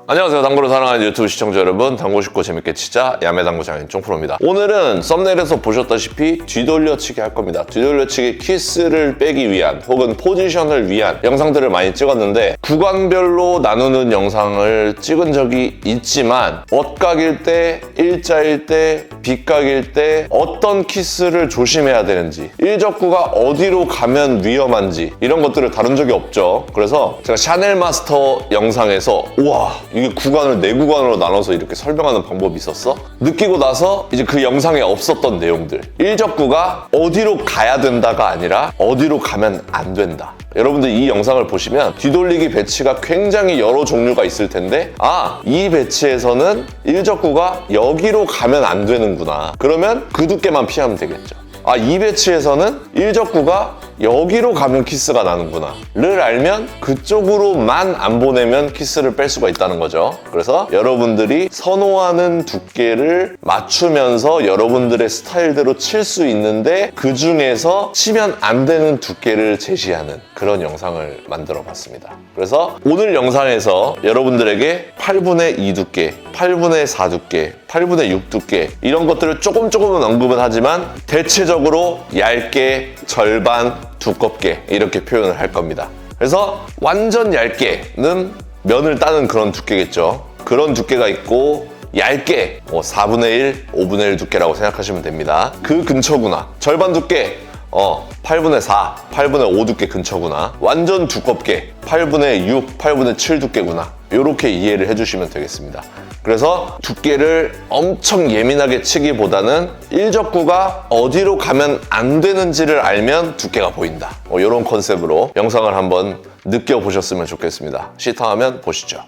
안녕하세요. 당구를 사랑하는 유튜브 시청자 여러분, 당구 쉽고 재밌게 치자 야매당구 장인 쫑프로입니다. 오늘은 썸네일에서 보셨다시피 뒤돌려치기 할 겁니다. 뒤돌려치기 키스를 빼기 위한 혹은 포지션을 위한 영상들을 많이 찍었는데 구간별로 나누는 영상을 찍은 적이 있지만 엇각일 때, 일자일 때, 빗각일 때 어떤 키스를 조심해야 되는지, 일적구가 어디로 가면 위험한지 이런 것들을 다룬 적이 없죠. 그래서 제가 샤넬 마스터 영상에서 우와, 이게 구간을 4구간으로 나눠서 이렇게 설명하는 방법이 있었어? 느끼고 나서 이제 그 영상에 없었던 내용들, 일적구가 어디로 가야 된다가 아니라 어디로 가면 안 된다. 여러분들 이 영상을 보시면 뒤돌리기 배치가 굉장히 여러 종류가 있을 텐데 이 배치에서는 일적구가 여기로 가면 안 되는구나. 그러면 그 두께만 피하면 되겠죠. 이 배치에서는 일적구가 여기로 가면 키스가 나는구나 를 알면 그쪽으로만 안 보내면 키스를 뺄 수가 있다는 거죠. 그래서 여러분들이 선호하는 두께를 맞추면서 여러분들의 스타일대로 칠 수 있는데 그 중에서 치면 안 되는 두께를 제시하는 그런 영상을 만들어 봤습니다. 그래서 오늘 영상에서 여러분들에게 8분의 2 두께, 8분의 4 두께, 8분의 6 두께 이런 것들을 조금은 언급은 하지만 대체적으로 얇게, 절반, 두껍게 이렇게 표현을 할 겁니다. 그래서 완전 얇게는 면을 따는 그런 두께겠죠. 그런 두께가 있고 얇게 4분의 1, 5분의 1 두께라고 생각하시면 됩니다. 그 근처구나. 절반 두께 8분의 4, 8분의 5 두께 근처구나. 완전 두껍게 8분의 6, 8분의 7 두께구나. 이렇게 이해를 해주시면 되겠습니다. 그래서 두께를 엄청 예민하게 치기보다는 일적구가 어디로 가면 안 되는지를 알면 두께가 보인다. 이런 컨셉으로 영상을 한번 느껴보셨으면 좋겠습니다. 시타하면 보시죠.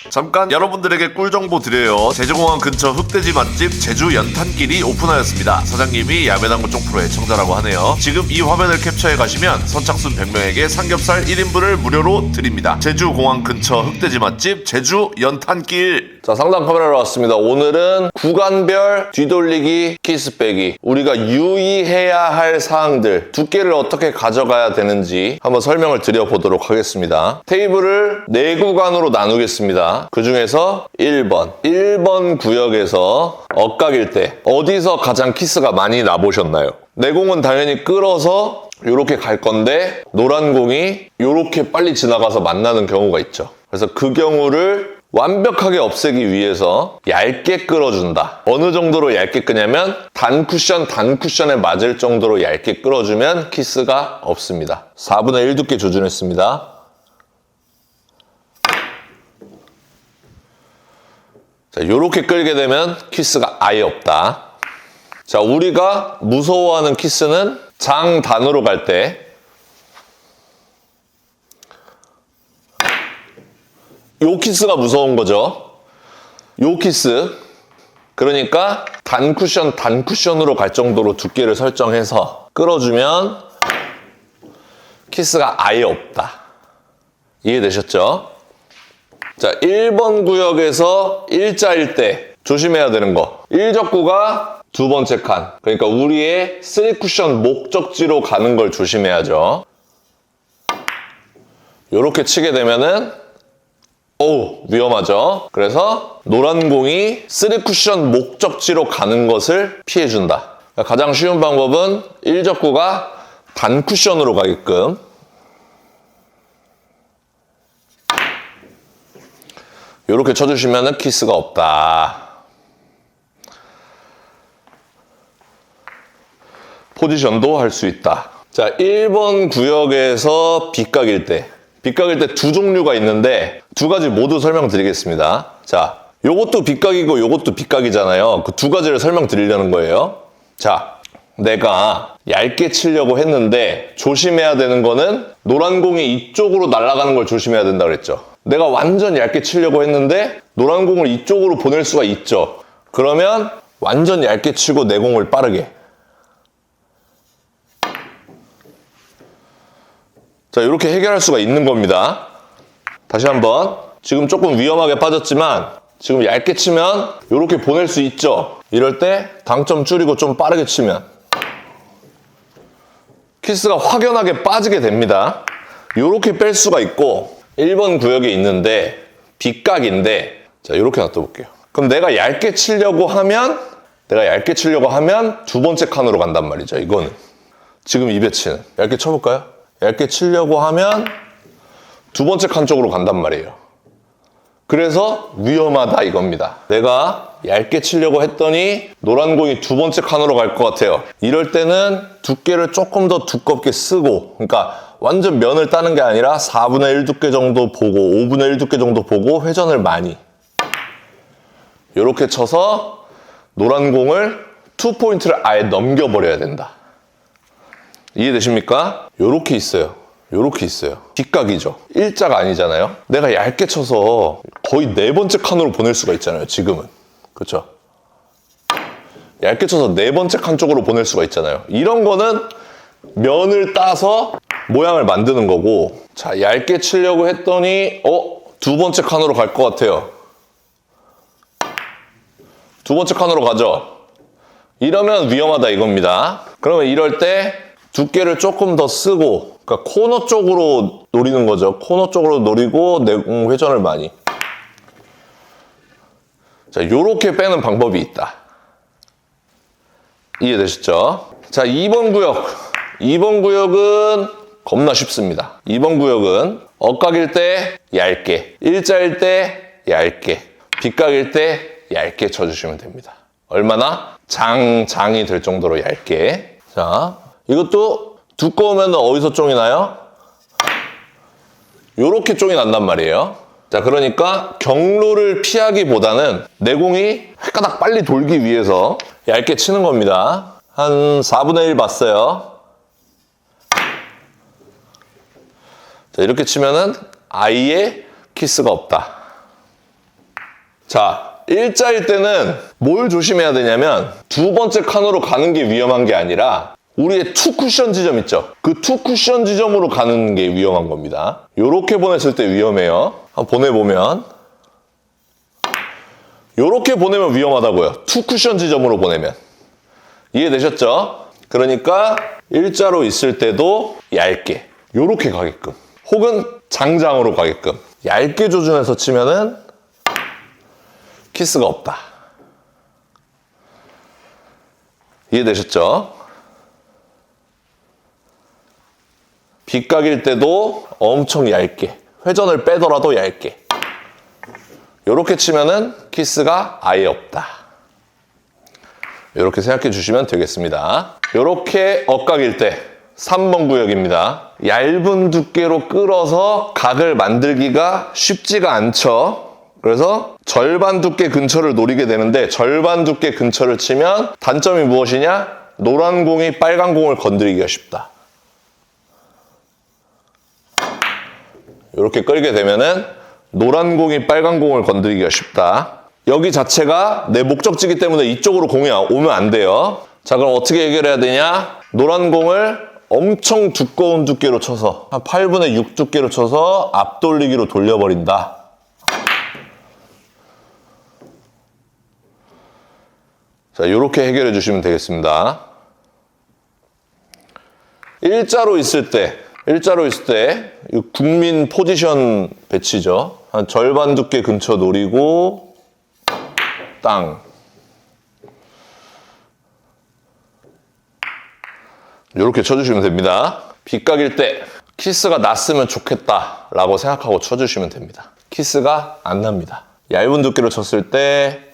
잠깐 여러분들에게 꿀 정보 드려요. 제주공항 근처 흑돼지 맛집 제주 연탄길이 오픈하였습니다. 사장님이 야매당구 쫑프로의 청자라고 하네요. 지금 이 화면을 캡처해 가시면 선착순 100명에게 삼겹살 1인분을 무료로 드립니다. 제주공항 근처 흑돼지 맛집 제주 연탄길. 자, 상단 카메라로 왔습니다. 오늘은 구간별 뒤돌리기 키스 빼기, 우리가 유의해야 할 사항들, 두께를 어떻게 가져가야 되는지 한번 설명을 드려보도록 하겠습니다. 테이블을 4구간으로 나누겠습니다. 그 중에서 1번 구역에서 엇각일 때 어디서 가장 키스가 많이 나보셨나요? 내 공은 당연히 끌어서 이렇게 갈 건데 노란 공이 이렇게 빨리 지나가서 만나는 경우가 있죠. 그래서 그 경우를 완벽하게 없애기 위해서 얇게 끌어준다. 어느 정도로 얇게 끄냐면 단쿠션에 맞을 정도로 얇게 끌어주면 키스가 없습니다. 4분의 1 두께 조준했습니다. 자, 요렇게 끌게 되면 키스가 아예 없다. 자, 우리가 무서워하는 키스는 장단으로 갈 때 요 키스가 무서운 거죠. 요 키스. 그러니까 단쿠션으로 갈 정도로 두께를 설정해서 끌어주면 키스가 아예 없다. 이해되셨죠? 자, 1번 구역에서 일자일 때 조심해야 되는 거. 일적구가 두 번째 칸. 그러니까 우리의 3쿠션 목적지로 가는 걸 조심해야죠. 요렇게 치게 되면은 위험하죠. 그래서 노란 공이 3쿠션 목적지로 가는 것을 피해준다. 가장 쉬운 방법은 일적구가 단쿠션으로 가게끔 이렇게 쳐주시면 키스가 없다. 포지션도 할 수 있다. 자, 1번 구역에서 빗각일 때 두 종류가 있는데 두 가지 모두 설명드리겠습니다. 자, 요것도 빗각이고 요것도 빗각이잖아요. 그 두 가지를 설명드리려는 거예요. 자, 내가 얇게 치려고 했는데 조심해야 되는 거는 노란 공이 이쪽으로 날아가는 걸 조심해야 된다 그랬죠. 내가 완전 얇게 치려고 했는데 노란 공을 이쪽으로 보낼 수가 있죠. 그러면 완전 얇게 치고 내 공을 빠르게. 자, 이렇게 해결할 수가 있는 겁니다. 다시 한번. 지금 조금 위험하게 빠졌지만 지금 얇게 치면 이렇게 보낼 수 있죠. 이럴 때 당점 줄이고 좀 빠르게 치면 키스가 확연하게 빠지게 됩니다. 이렇게 뺄 수가 있고 1번 구역에 있는데 빗각인데, 자, 이렇게 놔둬볼게요. 그럼 내가 얇게 치려고 하면 두 번째 칸으로 간단 말이죠, 이거는. 지금 이 배치는. 얇게 쳐볼까요? 얇게 치려고 하면 두 번째 칸 쪽으로 간단 말이에요. 그래서 위험하다 이겁니다. 내가 얇게 치려고 했더니 노란 공이 두 번째 칸으로 갈 것 같아요. 이럴 때는 두께를 조금 더 두껍게 쓰고, 그러니까 완전 면을 따는 게 아니라 4분의 1 두께 정도 보고 5분의 1 두께 정도 보고 회전을 많이 이렇게 쳐서 노란 공을 2포인트를 아예 넘겨버려야 된다. 이해되십니까? 요렇게 있어요. 요렇게 있어요. 빗각이죠. 일자가 아니잖아요. 내가 얇게 쳐서 거의 네 번째 칸으로 보낼 수가 있잖아요, 지금은. 그렇죠? 얇게 쳐서 네 번째 칸 쪽으로 보낼 수가 있잖아요. 이런 거는 면을 따서 모양을 만드는 거고, 자, 얇게 치려고 했더니 두 번째 칸으로 갈 것 같아요. 두 번째 칸으로 가죠. 이러면 위험하다 이겁니다. 그러면 이럴 때 두께를 조금 더 쓰고, 그러니까 코너 쪽으로 노리는 거죠. 코너 쪽으로 노리고 내공 회전을 많이. 자, 요렇게 빼는 방법이 있다. 이해되시죠? 자, 2번 구역. 2번 구역은 겁나 쉽습니다. 2번 구역은 억각일 때 얇게, 일자일 때 얇게, 빗각일 때 얇게 쳐주시면 됩니다. 얼마나? 장이 될 정도로 얇게. 자, 이것도 두꺼우면 어디서 쫑이 나요? 요렇게 쫑이 난단 말이에요. 자, 그러니까 경로를 피하기보다는 내공이 획가닥 빨리 돌기 위해서 얇게 치는 겁니다. 한 4분의 1 봤어요. 자, 이렇게 치면은 아예 키스가 없다. 자, 일자일 때는 뭘 조심해야 되냐면 두 번째 칸으로 가는 게 위험한 게 아니라 우리의 투 쿠션 지점 있죠? 그 투 쿠션 지점으로 가는 게 위험한 겁니다. 요렇게 보냈을 때 위험해요. 한번 보내보면 요렇게 보내면 위험하다고요. 투 쿠션 지점으로 보내면. 이해되셨죠? 그러니까 일자로 있을 때도 얇게 요렇게 가게끔, 혹은 장장으로 가게끔 얇게 조준해서 치면은 키스가 없다. 이해되셨죠? 빗각일 때도 엄청 얇게, 회전을 빼더라도 얇게 이렇게 치면은 키스가 아예 없다. 이렇게 생각해 주시면 되겠습니다. 이렇게 억각일 때 3번 구역입니다. 얇은 두께로 끌어서 각을 만들기가 쉽지가 않죠. 그래서 절반 두께 근처를 노리게 되는데, 절반 두께 근처를 치면 단점이 무엇이냐? 노란 공이 빨간 공을 건드리기가 쉽다. 이렇게 끌게 되면은 노란 공이 빨간 공을 건드리기가 쉽다. 여기 자체가 내 목적지이기 때문에 이쪽으로 공이 오면 안 돼요. 자, 그럼 어떻게 해결해야 되냐? 노란 공을 엄청 두꺼운 두께로 쳐서 한 8분의 6 두께로 쳐서 앞돌리기로 돌려버린다. 자, 이렇게 해결해 주시면 되겠습니다. 일자로 있을 때 국민 포지션 배치죠. 한 절반 두께 근처 노리고 땅. 이렇게 쳐주시면 됩니다. 빗각일 때 키스가 났으면 좋겠다라고 생각하고 쳐주시면 됩니다. 키스가 안 납니다. 얇은 두께로 쳤을 때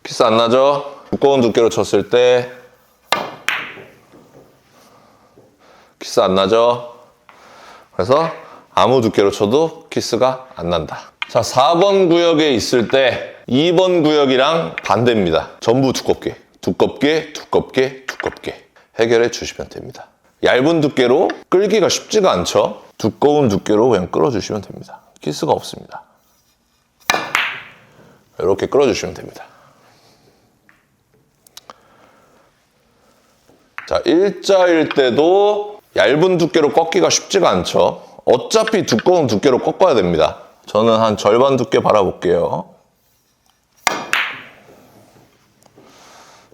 키스 안 나죠? 두꺼운 두께로 쳤을 때 키스 안 나죠? 그래서 아무 두께로 쳐도 키스가 안 난다. 자, 4번 구역에 있을 때 2번 구역이랑 반대입니다. 전부 두껍게 해결해 주시면 됩니다. 얇은 두께로 끌기가 쉽지가 않죠? 두꺼운 두께로 그냥 끌어주시면 됩니다. 키스가 없습니다. 이렇게 끌어주시면 됩니다. 자, 일자일 때도 얇은 두께로 꺾기가 쉽지가 않죠. 어차피 두꺼운 두께로 꺾어야 됩니다. 저는 한 절반 두께 바라볼게요.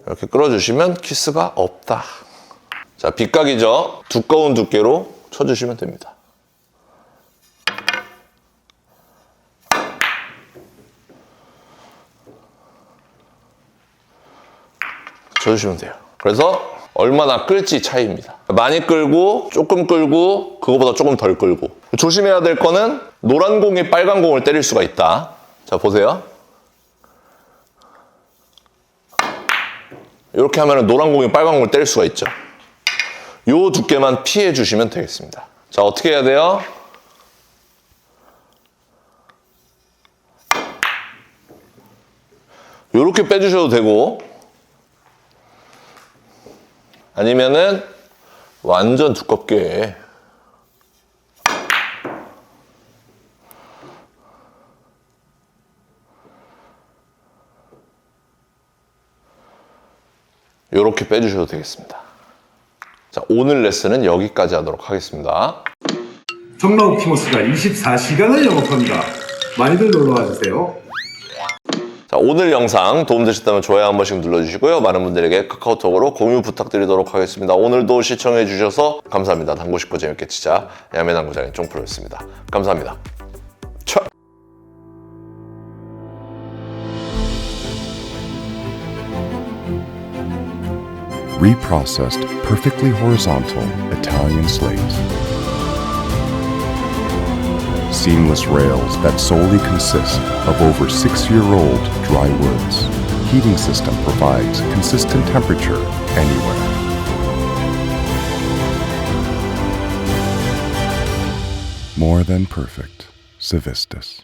이렇게 끌어주시면 키스가 없다. 자, 빗각이죠. 두꺼운 두께로 쳐주시면 됩니다. 쳐주시면 돼요. 그래서 얼마나 끌지 차이입니다. 많이 끌고 조금 끌고 그거보다 조금 덜 끌고. 조심해야 될 거는 노란 공이 빨간 공을 때릴 수가 있다. 자, 보세요. 이렇게 하면 노란 공이 빨간 공을 때릴 수가 있죠. 요 두께만 피해 주시면 되겠습니다. 자, 어떻게 해야 돼요? 요렇게 빼주셔도 되고, 아니면은 완전 두껍게 요렇게 빼주셔도 되겠습니다. 자, 오늘 레슨은 여기까지 하도록 하겠습니다. 정라우 키모스가 24시간을 영업합니다. 많이들 놀러와 주세요. 자, 오늘 영상 도움되셨다면 좋아요 한 번씩 눌러주시고요. 많은 분들에게 카카오톡으로 공유 부탁드리도록 하겠습니다. 오늘도 시청해주셔서 감사합니다. 당구 쉽고 재밌게 치자 야매당구장의 쫑프로였습니다. 감사합니다. 차! Reprocessed, perfectly horizontal Italian slates. Seamless rails that solely consist of over 6-year-old dry woods. Heating system provides consistent temperature anywhere. More than perfect. Civistus.